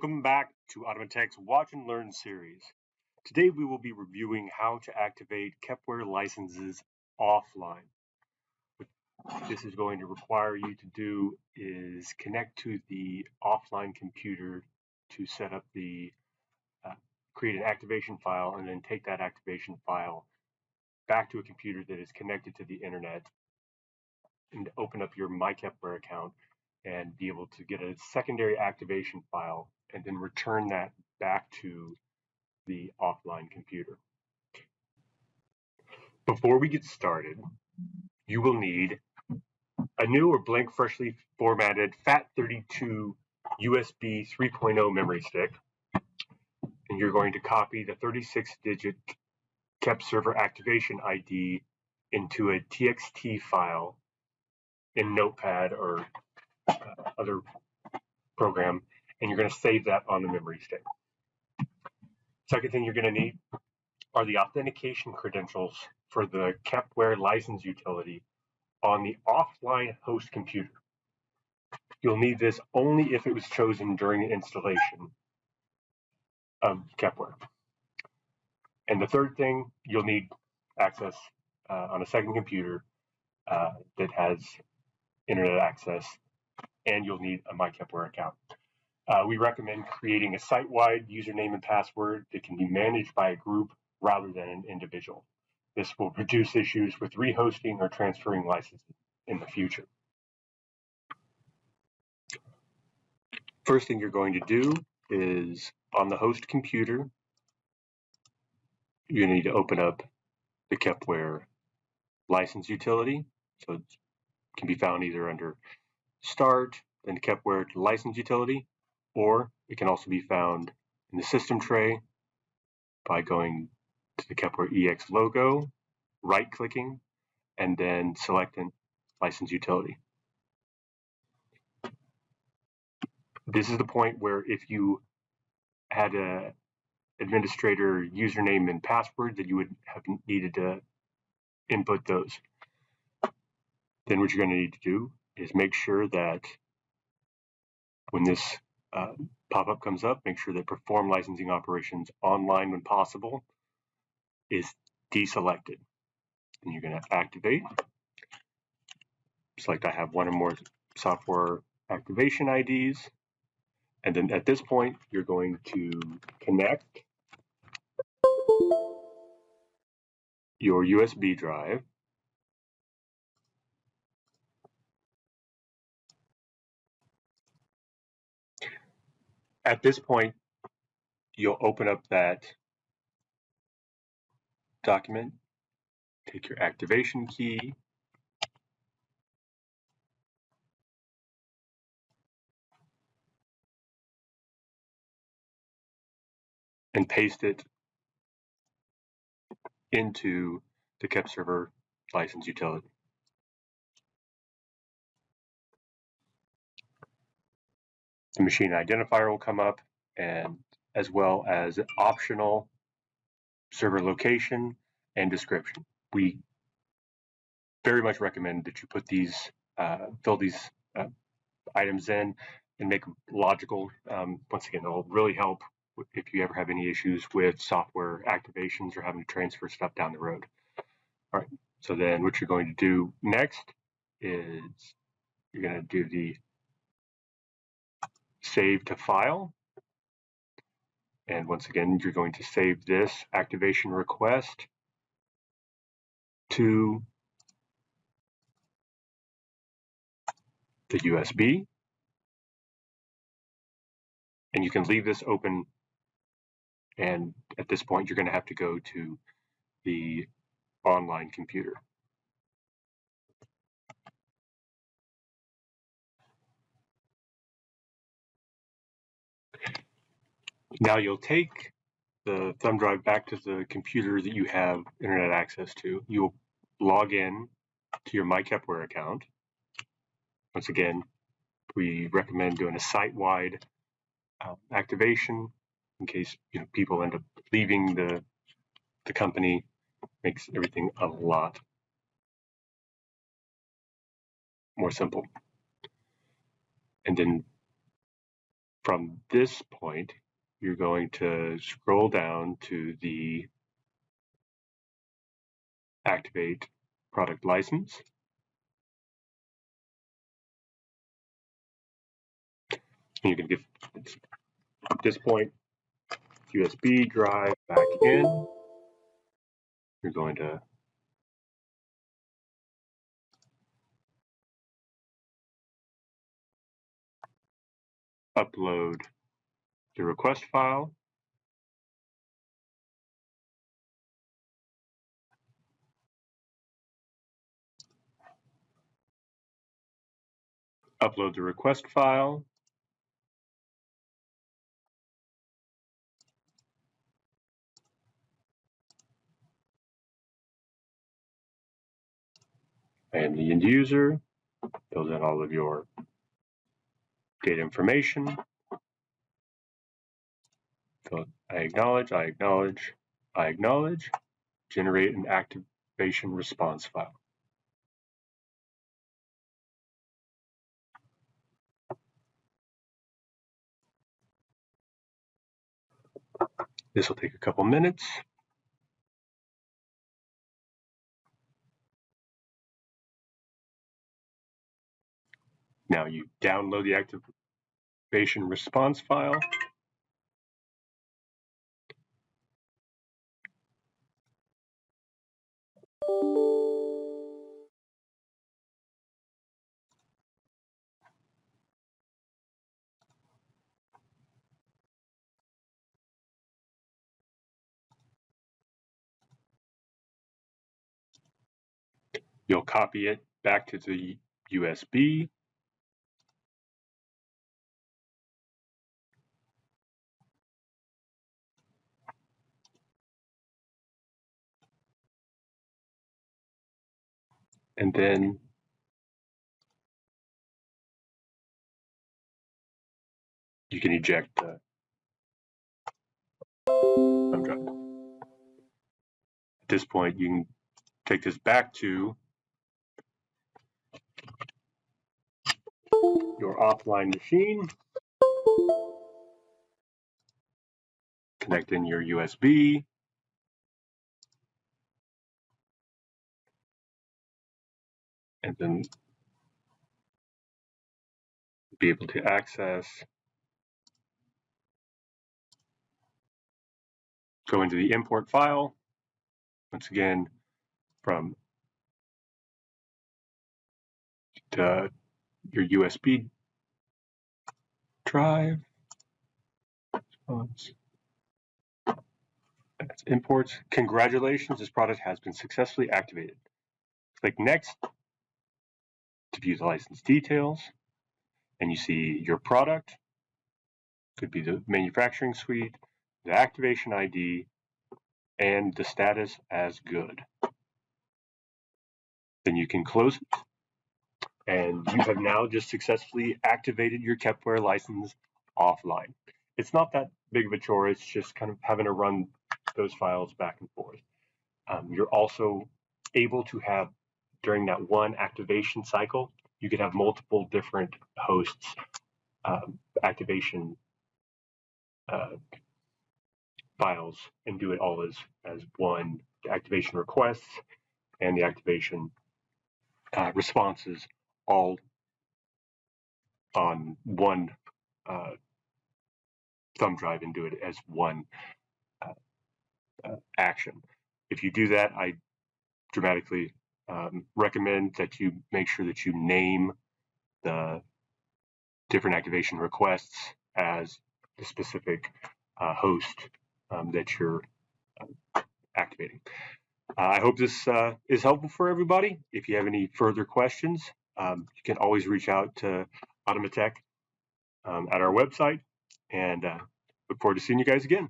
Welcome back to Automatech's Watch and Learn series. Today we will be reviewing how to activate Kepware licenses offline. What this is going to require you to do is connect to the offline computer to set up create an activation file, and then take that activation file back to a computer that is connected to the internet and open up your Kepware account and be able to get a secondary activation file and then return that back to the offline computer. Before we get started, you will need a new or blank freshly formatted FAT32 USB 3.0 memory stick, and you're going to copy the 36-digit Kep server activation ID into a TXT file in Notepad or other program, and you're going to save that on the memory stick. Second thing you're going to need are the authentication credentials for the Kepware license utility on the offline host computer. You'll need this only if it was chosen during the installation of Kepware. And the third thing, you'll need access on a second computer that has internet access, and you'll need a Kepware account. We recommend creating a site-wide username and password that can be managed by a group rather than an individual. This will reduce issues with rehosting or transferring licenses in the future. First thing you're going to do is, on the host computer, you need to open up the Kepware license utility. So it can be found either under Start, then Kepware license utility, or it can also be found in the system tray by going to the Kepware EX logo, right-clicking, and then selecting license utility. This is the point where if you had an administrator username and password, that you would have needed to input those. Then what you're going to need to do is make sure that when this pop-up comes up, make sure that perform licensing operations online when possible is deselected. And you're going to activate. Select I have one or more software activation IDs. And then at this point, you're going to connect your USB drive At this point, you'll open up that document, take your activation key, and paste it into the Kep server license utility. The machine identifier will come up, and as well as optional server location and description. We very much recommend that you put these, fill these items in and make them logical. Once again, it'll really help if you ever have any issues with software activations or having to transfer stuff down the road. All right, so then what you're going to do next is you're going to do the save to file. And once again, you're going to save this activation request to the USB. And you can leave this open. And at this point, you're going to have to go to the online computer. Now you'll take the thumb drive back to the computer that you have internet access to. You'll log in to your Kepware account. Once again, we recommend doing a site-wide activation in case people end up leaving the company. Makes everything a lot more simple. And then From this point, you're going to scroll down to the Activate Product License. And you can give, at this point, USB drive back in. You're going to upload the request file. Upload the request file. And the end user, fills in all of your data information. So I acknowledge, I acknowledge, I acknowledge. Generate an activation response file. This will take a couple minutes. Now you download the activation response file. You'll copy it back to the USB. And then you can eject the thumb drive. At this point, you can take this back to your offline machine, connect in your USB, and then be able to access, go into the import file, once again, from your USB drive. That's imports. Congratulations, this product has been successfully activated. Click Next to view the license details, and you see your product. Could be the manufacturing suite, the activation ID, and the status as good. Then you can close it, and you have now just successfully activated your Kepware license offline. It's not that big of a chore, it's just kind of having to run those files back and forth. You're also able to have, during that one activation cycle, you could have multiple different hosts activation files and do it all as one, the activation requests and the activation responses all on one thumb drive and do it as one action. If you do that, I dramatically recommend that you make sure that you name the different activation requests as the specific host that you're activating. I hope this is helpful for everybody. If you have any further questions, you can always reach out to Automatech at our website, and look forward to seeing you guys again.